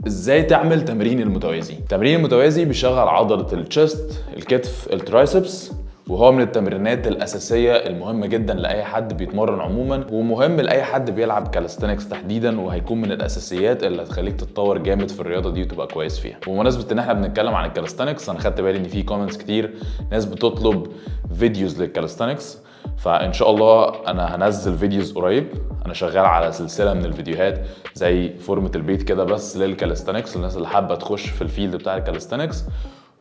ازاي تعمل تمرين المتوازي؟ التمرين المتوازي بيشغل عضلة الشست، الكتف، الترايسبس، وهو من التمرينات الأساسية المهمة جدا لأي حد بيتمرن عموما، ومهم لأي حد بيلعب كاليستينكس تحديدا، وهيكون من الأساسيات اللي هتخليك تتطور جامد في الرياضة دي وتبقى كويس فيها. وبمناسبة إن احنا بنتكلم عن الكاليستينكس، أنا خدت بالي إن في كومنتس كتير ناس بتطلب فيديوز للكاليستينكس، فإن شاء الله أنا هنزل فيديوز قريب. أنا شغال على سلسلة من الفيديوهات زي فورمة البيت كده بس للكاليستينكس، للناس اللي حابة تخش في الفيلد بتاع الكاليستينكس،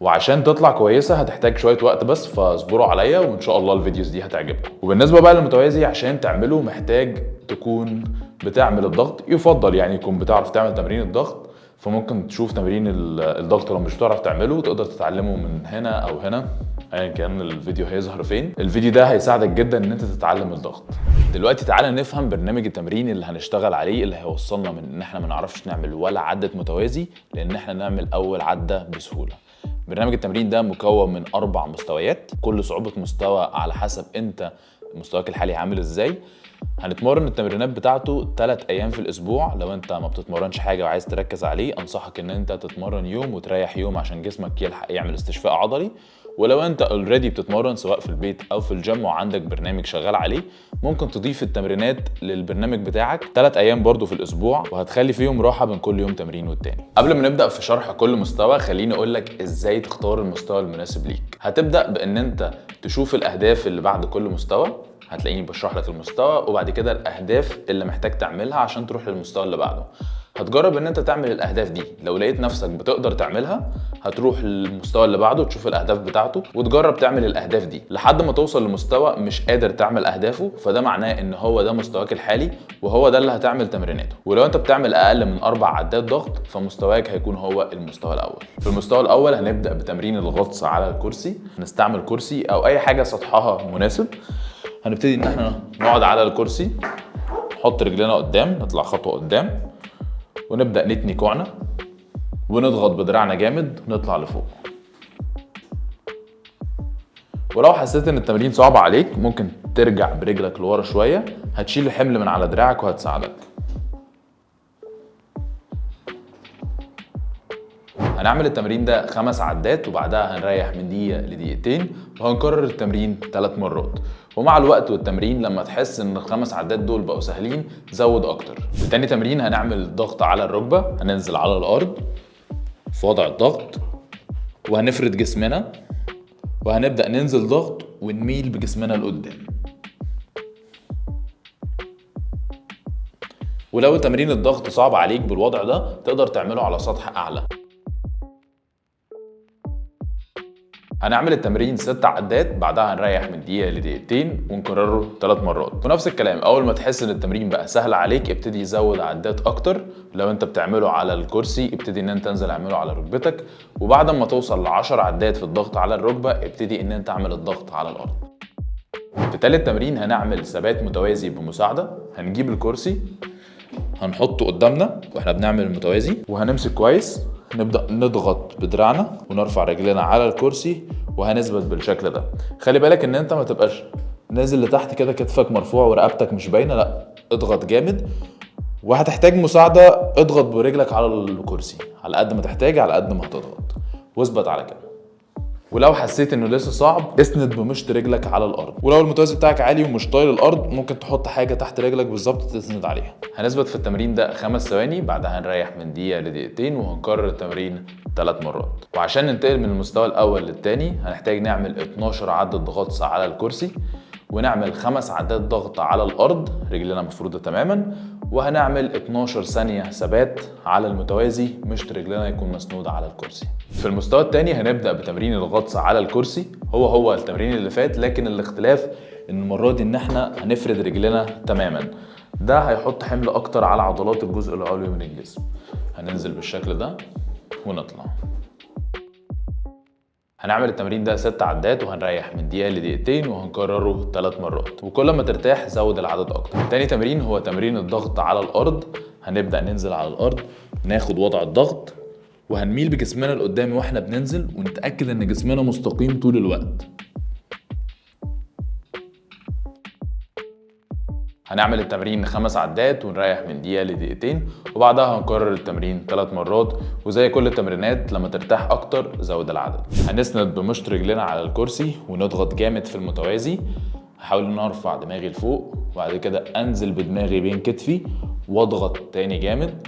وعشان تطلع كويسه هتحتاج شويه وقت بس، فاصبروا عليا وان شاء الله الفيديوز دي هتعجبكم. وبالنسبه بقى للمتوازي، عشان تعمله محتاج تكون بتعمل الضغط، يفضل يعني يكون بتعرف تعمل تمرين الضغط. فممكن تشوف تمرين الضغط لو مش بتعرف تعمله تقدر تتعلمه من هنا او هنا، ايا كان الفيديو هيظهر فين. الفيديو ده هيساعدك جدا ان انت تتعلم الضغط. دلوقتي تعالى نفهم برنامج التمرين اللي هنشتغل عليه، اللي هيوصلنا من ان احنا ما نعرفش نعمل ولا عدة متوازي لان احنا نعمل اول عدة بسهولة. برنامج التمرين ده مكون من 4 مستويات، كل صعوبة مستوى على حسب انت مستواك الحالي عامل ازاي. هنتمرن التمرينات بتاعته 3 ايام في الاسبوع. لو انت ما بتتمرنش حاجة وعايز تركز عليه، انصحك ان انت تتمرن يوم وتريح يوم عشان جسمك يلحق يعمل استشفاء عضلي. ولو انت اوريدي بتتمرن سواء في البيت او في الجيم وعندك برنامج شغال عليه، ممكن تضيف التمرينات للبرنامج بتاعك 3 ايام برضو في الاسبوع، وهتخلي فيهم راحة بين كل يوم تمرين والتاني. قبل ما نبدأ في شرح كل مستوى، خليني اقولك ازاي تختار المستوى المناسب ليك. هتبدأ بان انت تشوف الاهداف اللي بعد كل مستوى، هتلاقيني بشرح لك المستوى وبعد كده الاهداف اللي محتاج تعملها عشان تروح للمستوى اللي بعده. هتجرب ان انت تعمل الاهداف دي، لو لقيت نفسك بتقدر تعملها هتروح للمستوى اللي بعده تشوف الاهداف بتاعته وتجرب تعمل الاهداف دي لحد ما توصل لمستوى مش قادر تعمل اهدافه، فده معناه ان هو ده مستواك الحالي وهو ده اللي هتعمل تمريناته. ولو انت بتعمل اقل من 4 عدات ضغط فمستواك هيكون هو المستوى الاول. في المستوى الاول هنبدا بتمرين الغطس على الكرسي. هنستعمل كرسي او اي حاجه سطحها مناسب. هنبتدي ان احنا نقعد على الكرسي، نحط رجلنا قدام، نطلع خطوه قدام، ونبدأ نتني كوعنا ونضغط بدراعنا جامد ونطلع لفوق. ولو حسيت ان التمرين صعب عليك ممكن ترجع برجلك لورا شوية، هتشيل الحمل من على دراعك وهتساعدك. هنعمل التمرين ده 5 عدات وبعدها هنريح من دقيقة لدقيقتين، وهنكرر التمرين 3 مرات. ومع الوقت والتمرين لما تحس ان ال5 عدات دول بقوا سهلين زود اكتر. في تاني تمرين هنعمل ضغط على الركبة، هننزل على الارض في وضع الضغط وهنفرد جسمنا وهنبدأ ننزل ضغط ونميل بجسمنا لقدام. ولو تمرين الضغط صعب عليك بالوضع ده تقدر تعمله على سطح اعلى. هنعمل التمرين 6 عدات، بعدها هنريح من دقيقة لدقيقتين ونكرره 3 مرات. ونفس الكلام، اول ما تحس ان التمرين بقى سهل عليك ابتدي يزود عدات اكتر. لو انت بتعمله على الكرسي ابتدي ان انت تنزل اعمله على ركبتك، وبعد ما توصل ل10 عدات في الضغط على الركبة ابتدي ان انت تعمل الضغط على الارض. في تالت تمرين هنعمل ثبات متوازي بمساعدة. هنجيب الكرسي هنحطه قدامنا واحنا بنعمل المتوازي وهنمسك كويس، نبدأ نضغط بدراعنا ونرفع رجلنا على الكرسي وهنثبت بالشكل ده. خلي بالك ان انت ما تبقاش نازل لتحت كده كتفك مرفوع ورقبتك مش باينه، لا اضغط جامد. وهتحتاج مساعده اضغط برجلك على الكرسي على قد ما تحتاج، على قد ما هتضغط، واثبت على كده. ولو حسيت انه لسه صعب اسند بمشط رجلك على الارض. ولو المتوازي بتاعك عالي ومش طايل الارض ممكن تحط حاجه تحت رجلك بالظبط تسند عليها. هنثبت في التمرين ده 5 ثواني، بعدها هنريح من دقيقه لدقيقتين وهنكرر التمرين 3 مرات. وعشان ننتقل من المستوى الاول للتاني هنحتاج نعمل 12 عدة غطس على الكرسي، ونعمل 5 عدات ضغط على الارض رجلنا مفروده تماما، وهنعمل 12 ثانيه ثبات على المتوازي مشط رجلنا يكون مسنود على الكرسي. في المستوى الثاني هنبدا بتمرين الغطس على الكرسي، هو التمرين اللي فات، لكن الاختلاف ان المره دي ان احنا هنفرد رجلنا تماما. ده هيحط حمل اكتر على عضلات الجزء العلوي من الجسم. هننزل بالشكل ده ونطلع. هنعمل التمرين ده 6 عدات وهنريح من دقيقة لدقيقتين وهنكرره 3 مرات، وكل ما ترتاح زود العدد اكتر. تاني تمرين هو تمرين الضغط على الارض. هنبدأ ننزل على الارض، ناخد وضع الضغط وهنميل بجسمنا لقدام واحنا بننزل، ونتأكد ان جسمنا مستقيم طول الوقت. هنعمل التمرين 5 عدات ونريح من دقيقة لدقيقتين، وبعدها هنكرر التمرين 3 مرات، وزي كل التمرينات لما ترتاح اكتر زود العدد. هنسند بمشط رجلنا على الكرسي ونضغط جامد في المتوازي. هحاول ان ارفع دماغي لفوق، وبعد كده انزل بدماغي بين كتفي واضغط تاني جامد،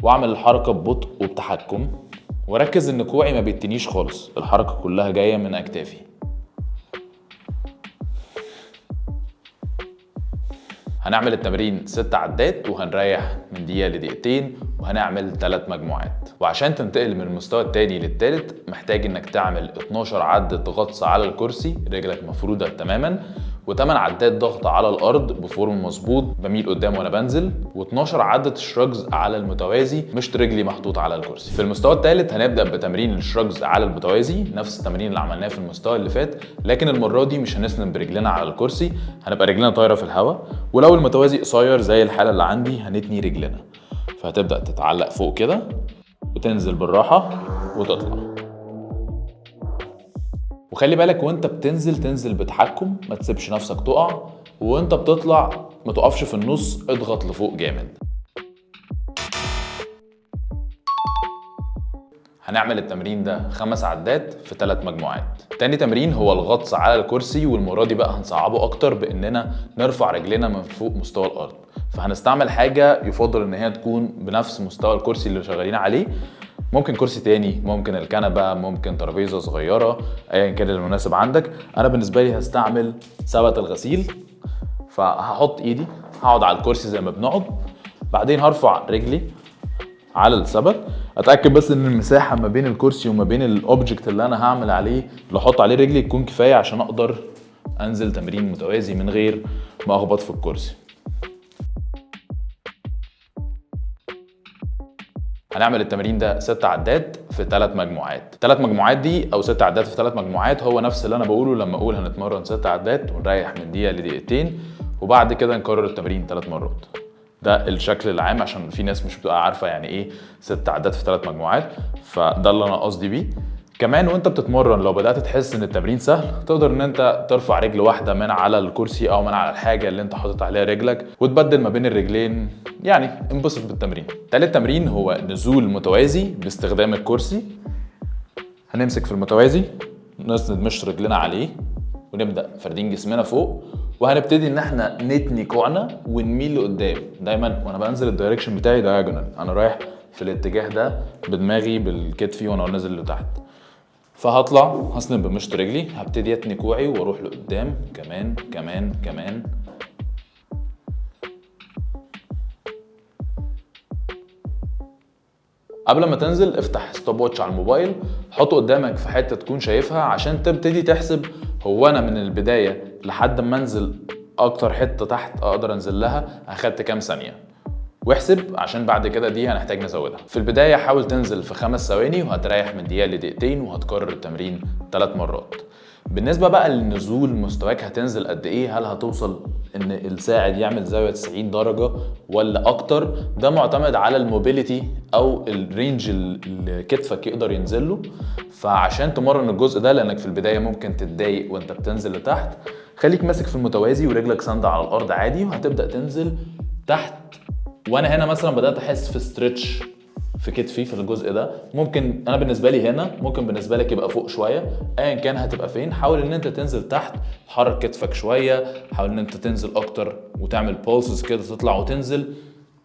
واعمل الحركة ببطء وبتحكم، وركز ان كوعي ما بيتنيش خالص، الحركة كلها جاية من اكتافي. هنعمل التمرين 6 عدات وهنريح من دقيقة لدقيقتين، وهنعمل 3 مجموعات. وعشان تنتقل من المستوى التاني للتالت محتاج انك تعمل 12 عدة غطس على الكرسي رجلك مفرودة تماما، و8 عدات ضغط على الارض بفورم مظبوط بميل قدام وانا بنزل، و12 عدة شراجز على المتوازي مش رجلي محطوط على الكرسي. في المستوى الثالث هنبدا بتمرين الشراجز على المتوازي، نفس التمرين اللي عملناه في المستوى اللي فات، لكن المره دي مش هنسند برجلنا على الكرسي، هنبقى رجلنا طايره في الهواء، ولو المتوازي قصير زي الحاله اللي عندي هنتني رجلنا. فهتبدا تتعلق فوق كده وتنزل بالراحه وتطلع. وخلي بالك وانت بتنزل تنزل بتحكم، ما تسيبش نفسك تقع، وانت بتطلع ما تقفش في النص، اضغط لفوق جامد. هنعمل التمرين ده 5 عدات في 3 مجموعات. تاني تمرين هو الغطس على الكرسي، والمرة دي بقى هنصعبه اكتر باننا نرفع رجلنا من فوق مستوى الارض. فهنستعمل حاجة يفضل ان هي تكون بنفس مستوى الكرسي اللي شغالين عليه، ممكن كرسي تاني، ممكن الكنبة، ممكن ترابيزة صغيرة، ايا كان المناسب عندك. انا بالنسبة لي هستعمل سبت الغسيل، فهحط ايدي هقعد على الكرسي زي ما بنقعد، بعدين هرفع رجلي على السبت، اتاكد بس ان المساحه ما بين الكرسي وما بين الاوبجكت اللي انا هعمل عليه اللي احط عليه رجلي تكون كفايه عشان اقدر انزل تمرين متوازي من غير ما اخبط في الكرسي. هنعمل التمرين ده 6 عدات في 3 مجموعات. 3 مجموعات دي او 6 عدات في 3 مجموعات هو نفس اللي انا بقوله لما اقول هنتمرن 6 عدات ونريح من دقيقه لدقيقتين، وبعد كده نكرر التمرين 3 مرات. ده الشكل العام عشان في ناس مش بتبقى عارفه يعني ايه 6 عدات في 3 مجموعات، فده اللي انا قصدي بيه. كمان وانت بتتمرن لو بدات تحس ان التمرين سهل، تقدر ان انت ترفع رجل واحده من على الكرسي او من على الحاجه اللي انت حاطط عليها رجلك وتبدل ما بين الرجلين، يعني انبسط بالتمرين. تالت تمرين هو نزول متوازي باستخدام الكرسي. هنمسك في المتوازي، نسند مشط رجلنا عليه، ونبدا فردين جسمنا فوق، وهنبتدي ان احنا نتني كوعنا ونميل لقدام. دايما وانا بنزل الدايركشن بتاعي دايجونال، انا رايح في الاتجاه ده بدماغي بالكتفي وانا نازل لتحت. فهطلع هسند بمشط رجلي، هبتدي اتني كوعي واروح لقدام كمان كمان كمان. قبل ما تنزل افتح ستوب واتش على الموبايل، حطه قدامك في حته تكون شايفها عشان تبتدي تحسب هو انا من البدايه لحد ما انزل اكتر حته تحت اقدر انزل لها اخدت كام ثانيه، واحسب عشان بعد كده دي هنحتاج نزودها. في البدايه حاول تنزل في 5 ثواني وهتريح من دقيقه لدقيقتين، وهتكرر التمرين 3 مرات. بالنسبه بقى للنزول مستواك هتنزل قد ايه، هل هتوصل ان الساعد يعمل زاويه 90 درجه ولا اكتر، ده معتمد على الموبيليتي او الرينج اللي كتفك يقدر ينزل له. فعشان تمرن الجزء ده، لانك في البدايه ممكن تتضايق وانت بتنزل لتحت، خليك ماسك في المتوازي ورجلك ساندة على الارض عادي، وهتبدا تنزل تحت. وانا هنا مثلا بدات احس في ستريتش في كتفي في الجزء ده، ممكن انا بالنسبه لي هنا، ممكن بالنسبه لك يبقى فوق شويه، ايا كان هتبقى فين. حاول ان انت تنزل تحت، حرك كتفك شويه، حاول ان انت تنزل اكتر وتعمل بولسز كده تطلع وتنزل.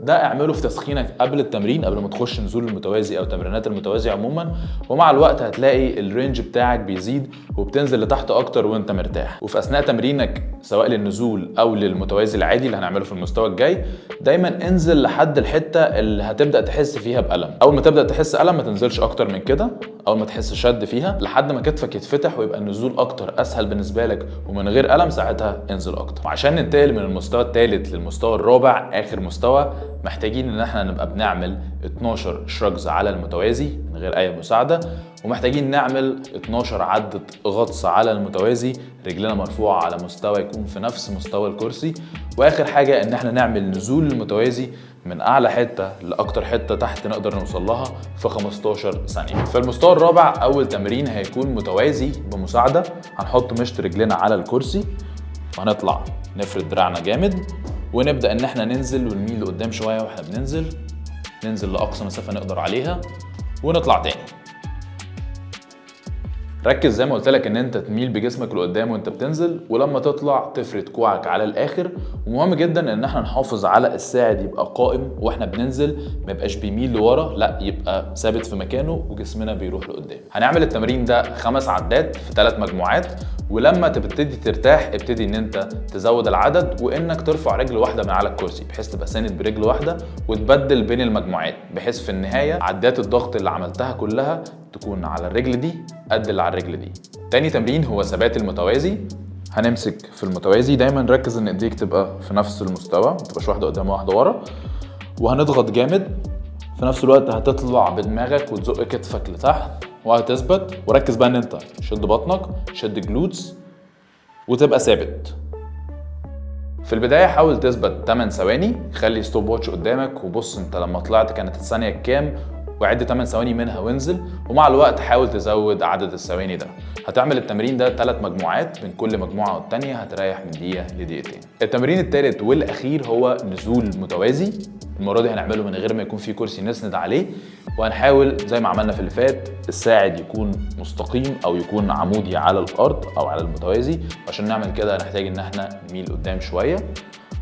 ده اعمله في تسخينك قبل التمرين، قبل ما تخش نزول المتوازي او تمرينات المتوازي عموما، ومع الوقت هتلاقي الرينج بتاعك بيزيد وبتنزل لتحت اكتر وانت مرتاح. وفي اثناء تمرينك سواء للنزول او للمتوازي العادي اللي هنعمله في المستوى الجاي، دايما انزل لحد الحته اللي هتبدا تحس فيها بالم. اول ما تبدا تحس الم ما تنزلش اكتر من كده، اول ما تحس شد فيها لحد ما كتفك يتفتح ويبقى النزول اكتر اسهل بالنسبه لك ومن غير الم، ساعتها انزل اكتر. وعشان ننتقل من المستوى الثالث للمستوى الرابع اخر مستوى، محتاجين ان احنا نبقى بنعمل 12 شراجز على المتوازي من غير اي مساعده، ومحتاجين نعمل 12 عدة غطس على المتوازي رجلنا مرفوعة على مستوى يكون في نفس مستوى الكرسي. واخر حاجة ان احنا نعمل نزول المتوازي من اعلى حتة لاكتر حتة تحت نقدر نوصل لها في 15 ثانية. في المستوى الرابع اول تمرين هيكون متوازي بمساعدة، هنحط مشط رجلنا على الكرسي وهنطلع نفرد دراعنا جامد، ونبدا ان احنا ننزل ونميل لقدام شويه واحنا بننزل، ننزل لاقصى مسافه نقدر عليها ونطلع تاني. ركز زي ما قلت لك ان انت تميل بجسمك لقدام وانت بتنزل، ولما تطلع تفرد كوعك على الاخر. ومهم جدا ان احنا نحافظ على الساعد يبقى قائم واحنا بننزل، ما يبقاش بيميل لورا، لا يبقى ثابت في مكانه وجسمنا بيروح لقدام. هنعمل التمرين ده 5 عدات في 3 مجموعات، ولما تبتدي ترتاح ابتدي ان انت تزود العدد، وانك ترفع رجل واحده من على الكرسي بحيث تبقى ساند برجل واحده، وتبدل بين المجموعات بحيث في النهايه عدات الضغط اللي عملتها كلها تكون على الرجل دي قد اللي على الرجل دي. تاني تمرين هو ثبات المتوازي. هنمسك في المتوازي، دايما ركز ان ايديك تبقى في نفس المستوى، ما تبقاش واحده قدام واحده ورا، وهنضغط جامد. في نفس الوقت هتطلع بدماغك وتزق كتفك لتحت وهتثبت. وركز بقى ان انت شد بطنك، شد جلوتس، وتبقى ثابت. في البدايه حاول تثبت 8 ثواني، خلي ستوب واتش قدامك وبص انت لما طلعت كانت الثانيه كام، وعد 8 ثواني منها وانزل، ومع الوقت حاول تزود عدد الثواني ده. هتعمل التمرين ده 3 مجموعات، بين كل مجموعه والتانيه هتريح من دقيقه لدقيقتين. التمرين الثالث والاخير هو نزول متوازي. المره دي هنعمله من غير ما يكون في كرسي نسند عليه، وهنحاول زي ما عملنا في اللي فات الساعد يكون مستقيم او يكون عمودي على الارض او على المتوازي. عشان نعمل كده هنحتاج ان احنا نميل قدام شويه،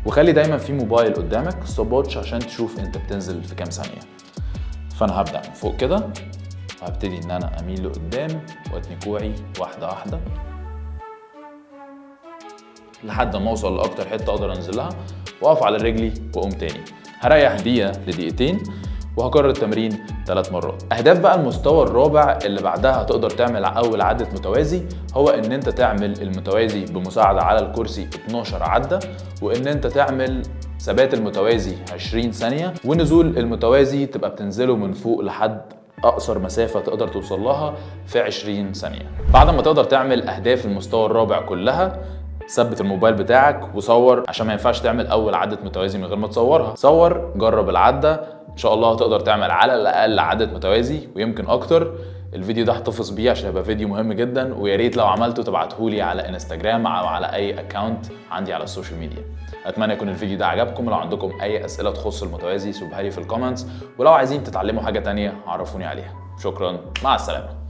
وخلي دايما في موبايل قدامك ستوب واتش عشان تشوف انت بتنزل في كام ثانيه. فانا هبدا من فوق كده، وهبتدي ان انا اميل لقدام واتني كوعي واحده واحده لحد ما اوصل لاكتر حته اقدر انزلها، واقف على رجلي واقوم تاني. هريح دقيقه لدقيقتين، وهكرر التمرين 3 مرات. اهداف بقى المستوى الرابع اللي بعدها هتقدر تعمل اول عده متوازي، هو ان انت تعمل المتوازي بمساعده على الكرسي 12 عده، وان انت تعمل ثبات المتوازي 20 ثانيه، ونزول المتوازي تبقى بتنزله من فوق لحد اقصر مسافه تقدر توصل لها في 20 ثانيه. بعد ما تقدر تعمل اهداف المستوى الرابع كلها، ثبت الموبايل بتاعك وصور، عشان ما ينفعش تعمل اول عده متوازي من غير ما تصورها. صور، جرب العده، ان شاء الله هتقدر تعمل على الاقل عدد متوازي ويمكن اكتر. الفيديو ده احتفظ بيه عشان هيبقى فيديو مهم جدا، ويا ريت لو عملته تبعتهولي على انستجرام او على اي اكونت عندي على السوشيال ميديا. اتمنى يكون الفيديو ده عجبكم. لو عندكم اي اسئله تخص المتوازي سيبوها لي في الكومنتس، ولو عايزين تتعلموا حاجه تانية عرفوني عليها. شكرا، مع السلامه.